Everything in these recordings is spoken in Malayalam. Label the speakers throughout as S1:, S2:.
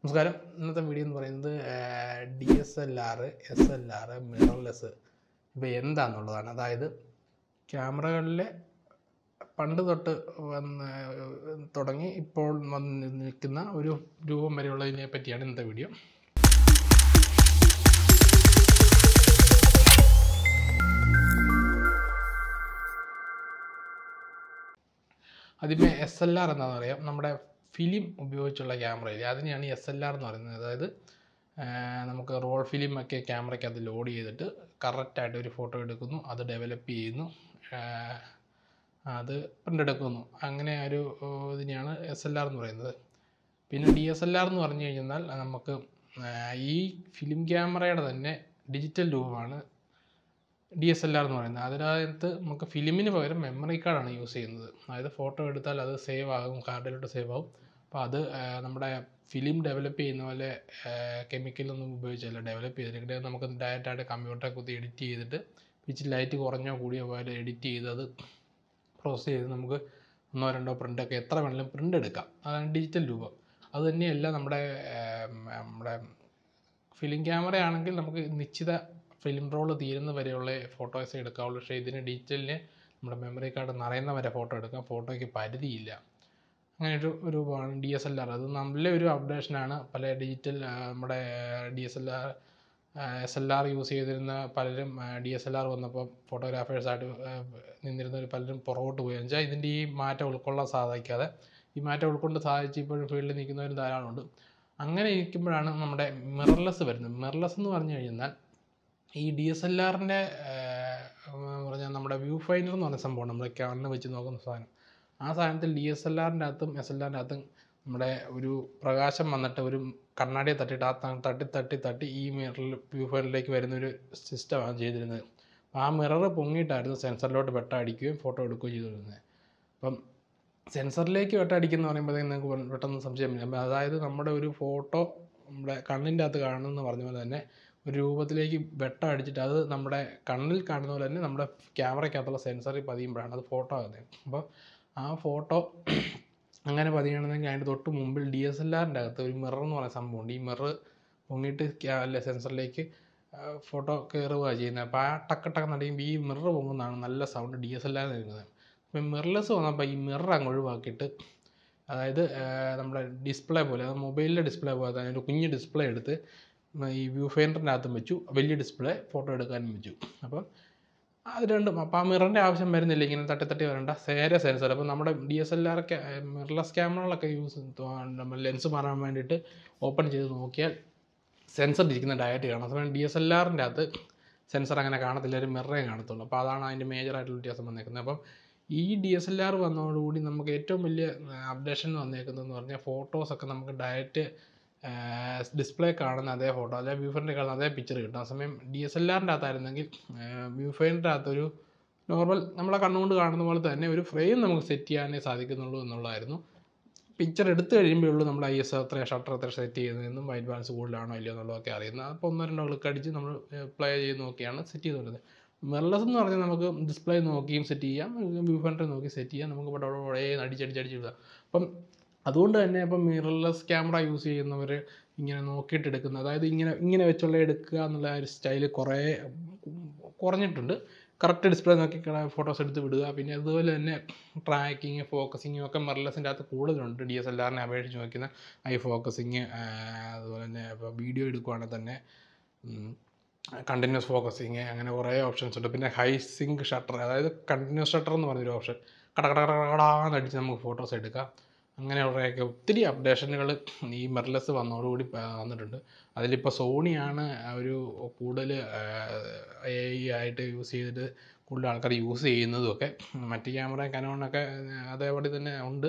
S1: നമസ്കാരം. ഇന്നത്തെ വീഡിയോ എന്ന് പറയുന്നത് DSLR, SLR, മിറർലെസ് ഇപ്പോൾ എന്താണെന്നുള്ളതാണ്. അതായത് ക്യാമറകളിലെ പണ്ട് തൊട്ട് തുടങ്ങി ഇപ്പോൾ വന്ന് നിൽക്കുന്ന ഒരു രൂപം വരെയുള്ളതിനെ പറ്റിയാണ് ഇന്നത്തെ വീഡിയോ. ആദ്യമേ SLR എന്താണെന്ന് അറിയാം. നമ്മുടെ ഫിലിം ഉപയോഗിച്ചുള്ള ക്യാമറയിൽ അതിനെയാണ് SLR എന്ന് പറയുന്നത്. അതായത് നമുക്ക് റോൾ ഫിലിമൊക്കെ ക്യാമറയ്ക്കകത്ത് ലോഡ് ചെയ്തിട്ട് കറക്റ്റായിട്ട് ഒരു ഫോട്ടോ എടുക്കുന്നു, അത് ഡെവലപ്പ് ചെയ്യുന്നു, അത് പ്രിൻ്റ് എടുക്കുന്നു. അങ്ങനെ ഒരു ഇതിനെയാണ് SLR എന്ന് പറയുന്നത്. പിന്നെ DSLR എന്ന് പറഞ്ഞു കഴിഞ്ഞാൽ നമുക്ക് ഈ ഫിലിം ക്യാമറയുടെ തന്നെ ഡിജിറ്റൽ രൂപമാണ് DSLR എന്ന് പറയുന്നത്. അതിനകത്ത് നമുക്ക് ഫിലിമിന് പകരം മെമ്മറി കാർഡാണ് യൂസ് ചെയ്യുന്നത്. അതായത് ഫോട്ടോ എടുത്താൽ അത് സേവ് ആകും, കാർഡിലോട്ട് സേവ് ആകും. അപ്പോൾ അത് നമ്മുടെ ഫിലിം ഡെവലപ്പ് ചെയ്യുന്ന പോലെ കെമിക്കലൊന്നും ഉപയോഗിച്ചല്ല ഡെവലപ്പ് ചെയ്തിട്ട് നമുക്ക് ഡയറക്റ്റായിട്ട് കമ്പ്യൂട്ടറെ കുത്തി എഡിറ്റ് ചെയ്തിട്ട് പിച്ച് ലൈറ്റ് കുറഞ്ഞോ കൂടിയോ പോലെ എഡിറ്റ് ചെയ്ത് അത് പ്രോസസ്സ് ചെയ്ത് നമുക്ക് 1-2 പ്രിൻ്റൊക്കെ എത്ര വേണമെങ്കിലും പ്രിൻ്റ് എടുക്കാം. അതാണ് ഡിജിറ്റൽ രൂപം. അത് തന്നെയല്ല നമ്മുടെ ഫിലിം ക്യാമറ ആണെങ്കിൽ നമുക്ക് നിശ്ചിത ഫിലിം റോൾ തീരുന്ന വരെയുള്ള ഫോട്ടോസ് എടുക്കാവുള്ളൂ. പക്ഷേ ഇതിന് ഡിജിറ്റലിന് നമ്മുടെ മെമ്മറി കാർഡ് നിറയുന്ന വരെ ഫോട്ടോ എടുക്കാം. ഫോട്ടോയ്ക്ക് പരിധിയില്ല. അങ്ങനെയൊരു രൂപമാണ് DSLR. അത് നല്ലൊരു അപ്ഡേഷനാണ്. പല ഡിജിറ്റൽ നമ്മുടെ DSLR SLR യൂസ് ചെയ്തിരുന്ന പലരും DSLR വന്നപ്പോൾ ഫോട്ടോഗ്രാഫേഴ്സായിട്ട് നിന്നിരുന്നവർ പലരും പുറകോട്ട് പോയി. വെച്ചാൽ ഇതിൻ്റെ ഈ മാറ്റം ഉൾക്കൊള്ളാൻ സാധിക്കാതെ ഈ മാറ്റം ഉൾക്കൊണ്ട് സാധിച്ച് ഇപ്പോഴും ഫീൽഡിൽ നിൽക്കുന്നവർ ധാരാളമുണ്ട്. അങ്ങനെ ഇരിക്കുമ്പോഴാണ് നമ്മുടെ മിറർലെസ് വരുന്നത്. മിറർലെസ് എന്ന് പറഞ്ഞു കഴിഞ്ഞാൽ ഈ DSLRൻ്റെ പറഞ്ഞാൽ നമ്മുടെ വ്യൂ ഫൈൻഡർ എന്ന് പറഞ്ഞ സംഭവമാണ്. നമ്മുടെ കണ്ണ് വെച്ച് നോക്കുന്ന സാധനം. ആ സാധനത്തിൽ DSLRൻ്റെ അകത്തും SLRൻ്റെ അകത്തും നമ്മുടെ ഒരു പ്രകാശം വന്നിട്ട് ഒരു കണ്ണാടിയെ തട്ടിയിട്ട് ആ തട്ടി ഈ മിററിൽ വ്യൂ ഫൈൻഡറിലേക്ക് വരുന്നൊരു സിസ്റ്റമാണ് ചെയ്തിരുന്നത്. ആ മിറർ പൊങ്ങിയിട്ടായിരുന്നു സെൻസറിലോട്ട് വെട്ടടിക്കുകയും ഫോട്ടോ എടുക്കുകയും ചെയ്തിരുന്നത്. അപ്പം സെൻസറിലേക്ക് വെട്ടടിക്കുന്ന പറയുമ്പോഴത്തേക്ക് നിങ്ങൾക്ക് പെട്ടെന്ന് സംശയം വരും. അതായത് നമ്മുടെ ഒരു ഫോട്ടോ നമ്മുടെ കണ്ണിൻ്റെ അകത്ത് കാണുമെന്ന് പറഞ്ഞ പോലെ തന്നെ ഒരു രൂപത്തിലേക്ക് വെട്ടം അടിച്ചിട്ട് അത് നമ്മുടെ കണ്ണിൽ കാണുന്ന പോലെ തന്നെ നമ്മുടെ ക്യാമറയ്ക്കകത്തുള്ള സെൻസറിൽ പതിയുമ്പോഴാണ് അത് ഫോട്ടോ ആകുന്നത്. അപ്പോൾ ആ ഫോട്ടോ അങ്ങനെ പതിയണമെങ്കിൽ അതിൻ്റെ തൊട്ട് മുമ്പിൽ DSLRൻ്റെ അകത്ത് ഒരു മിറർ എന്ന് പറയുന്ന സംഭവമുണ്ട്. ഈ മിറർ പൊങ്ങിയിട്ട് സെൻസറിലേക്ക് ഫോട്ടോ കയറുകയാണ് ചെയ്യുന്നത്. അപ്പോൾ ആ ടക്ക് നടിയുമ്പോൾ ഈ മിറർ പൊങ്ങുന്നതാണ് നല്ല സൗണ്ട് DSLR വരുന്നത്. അപ്പം മിറർലെസ് വന്നപ്പോൾ ഈ മിറർ അങ്ങ് ഒഴിവാക്കിയിട്ട് അതായത് നമ്മുടെ ഡിസ്പ്ലേ പോലെ മൊബൈലിലെ ഡിസ്പ്ലേ പോലെ തന്നെ ഒരു കുഞ്ഞ് ഡിസ്പ്ലേ എടുത്ത് ഈ വ്യൂ ഫൈൻഡറിൻ്റെ അകത്തും വെച്ചു, വലിയ ഡിസ്പ്ലേ ഫോട്ടോ എടുക്കാനും വെച്ചു. അപ്പം അത് രണ്ടും അപ്പോൾ ആ മിററിൻ്റെ ആവശ്യം വരുന്നില്ല. ഇങ്ങനെ തട്ടി വരേണ്ട നേരെ സെൻസർ. അപ്പോൾ നമ്മുടെ DSLR മിറർലെസ് ക്യാമറകളൊക്കെ നമ്മൾ ലെൻസ് മാറാൻ വേണ്ടിയിട്ട് ഓപ്പൺ ചെയ്ത് നോക്കിയാൽ സെൻസർ ഇരിക്കുന്ന ഡയറക്റ്റ് കാണാം. സമയം DSLRൻ്റെ അകത്ത് സെൻസർ അങ്ങനെ കാണത്തില്ല, ഒരു മിററേ കാണത്തുള്ളൂ. അപ്പോൾ അതാണ് അതിൻ്റെ മേജറായിട്ടുള്ള വ്യത്യാസം വന്നേക്കുന്നത്. അപ്പം ഈ DSLR വന്നതോടുകൂടി നമുക്ക് ഏറ്റവും വലിയ അപ്ഡേഷൻ വന്നേക്കുന്നതെന്ന് പറഞ്ഞാൽ ഫോട്ടോസൊക്കെ നമുക്ക് ഡയറക്റ്റ് ഡിസ്പ്ലേ കാണുന്ന അതേ ഫോട്ടോ അല്ലെ വ്യൂ ഫൈൻഡറിൽ കാണുന്ന അതേ പിക്ചർ കിട്ടും. ആ സമയം DSLRൻ്റെ അകത്തായിരുന്നെങ്കിൽ വ്യൂ ഫൈൻഡറിൻ്റെ അകത്തൊരു നോർമൽ നമ്മളെ കണ്ണുകൊണ്ട് കാണുന്ന പോലെ തന്നെ ഒരു ഫ്രെയിം നമുക്ക് സെറ്റ് ചെയ്യാനേ സാധിക്കുന്നുള്ളൂ എന്നുള്ളതായിരുന്നു. പിക്ചർ എടുത്തു കഴിയുമ്പോഴേ ഉള്ളൂ നമ്മൾ ISO എത്ര ഷട്ടർ എത്ര സെറ്റ് ചെയ്യുന്നതെന്നും വൈറ്റ് ബാലൻസ് കൂടുതലാണോ ഇല്ലയോ എന്നുള്ളതൊക്കെ അറിയുന്നത്. അപ്പോൾ 1-2 ക്ലിക്ക് അടിച്ച് നമ്മൾ പ്ലേ ചെയ്ത് നോക്കിയാണ് സെറ്റ് ചെയ്തുകൊണ്ടിരുന്നത്. മിറർലെസ് എന്ന് പറഞ്ഞാൽ നമുക്ക് ഡിസ്പ്ലേ നോക്കിയും സെറ്റ് ചെയ്യാം, വ്യൂ ഫൈൻഡർ നോക്കി സെറ്റ് ചെയ്യാം, നമുക്ക് ഇവിടെ അടിച്ചടിച്ചിടുക. അപ്പം അതുകൊണ്ട് തന്നെ ഇപ്പം മിറർലെസ് ക്യാമറ യൂസ് ചെയ്യുന്നവർ ഇങ്ങനെ നോക്കിയിട്ട് എടുക്കുന്നത്, അതായത് ഇങ്ങനെ വെച്ചുള്ള എടുക്കുക എന്നുള്ള ഒരു സ്റ്റൈല് കുറഞ്ഞിട്ടുണ്ട്. കറക്റ്റ് ഡിസ്പ്ലേ നോക്കി ഫോട്ടോസ് എടുത്ത് വിടുക. പിന്നെ അതുപോലെ തന്നെ ട്രാക്കിങ് ഫോക്കസിങ്ങും ഒക്കെ മിറർലെസിൻ്റെ അകത്ത് കൂടുതലുണ്ട്. DSLRനെ അപേക്ഷിച്ച് നോക്കുന്ന ഐ ഫോക്കസിങ്, അതുപോലെ തന്നെ ഇപ്പോൾ വീഡിയോ എടുക്കുകയാണെങ്കിൽ തന്നെ കണ്ടിന്യൂസ് ഫോക്കസിങ്, അങ്ങനെ കുറേ ഓപ്ഷൻസ് ഉണ്ട്. പിന്നെ ഹൈ സിങ്ക് ഷട്ടർ, അതായത് കണ്ടിന്യൂസ് ഷട്ടർ എന്ന് പറഞ്ഞൊരു ഓപ്ഷൻ, കടകടാന്നടിച്ച് നമുക്ക് ഫോട്ടോസ് എടുക്കാം. അങ്ങനെയുള്ളതൊക്കെ ഒത്തിരി അപ്ഡേഷനുകൾ ഈ മിറർലെസ് വന്നതോടുകൂടി വന്നിട്ടുണ്ട്. അതിലിപ്പോൾ സോണിയാണ് ഒരു കൂടുതൽ AI ആയിട്ട് യൂസ് ചെയ്തിട്ട് കൂടുതൽ ആൾക്കാർ യൂസ് ചെയ്യുന്നതുമൊക്കെ. മറ്റ് ക്യാമറ കനോണൊക്കെ അതേപടി തന്നെ ഉണ്ട്.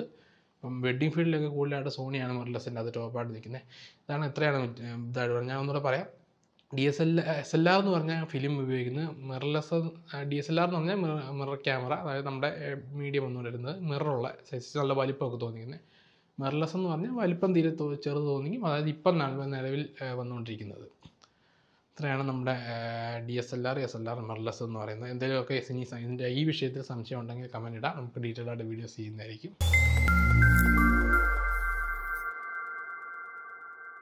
S1: ഇപ്പം വെഡ്ഡിങ് ഫീൽഡിലൊക്കെ കൂടുതലായിട്ട് സോണിയാണ് മിറർലെസിൻ്റെ അത് ടോപ്പായിട്ട് നിൽക്കുന്നത്. ഇത്രയാണ് ഇതായിട്ട് പറഞ്ഞാൽ. ഞാൻ ഒന്നുകൂടെ പറയാം. SLR എന്ന് പറഞ്ഞാൽ ഫിലിം ഉപയോഗിക്കുന്നത്, DSLR എന്ന് പറഞ്ഞാൽ മിറർ ക്യാമറ, അതായത് നമ്മുടെ മീഡിയം ഒന്നും വരുന്നത് മിററുള്ള സൈസ് നല്ല വലിപ്പമൊക്കെ തോന്നിക്കുന്നത്. മിറർലെസ് എന്ന് പറഞ്ഞാൽ വലിപ്പം തീരെ ചെറുത് തോന്നിക്കും, അതായത് ഇപ്പം നിലവിൽ വന്നുകൊണ്ടിരിക്കുന്നത്. ഇത്രയാണ് നമ്മുടെ DSLR, SLR, മിറർലെസ് എന്ന് പറയുന്നത്. എന്തെങ്കിലുമൊക്കെ ഇതിൻ്റെ ഈ വിഷയത്തിൽ സംശയം ഉണ്ടെങ്കിൽ കമൻറ്റ് ഇടാം. നമുക്ക് ഡീറ്റെയിൽ ആയിട്ട് വീഡിയോസ് ചെയ്യുന്നതായിരിക്കും.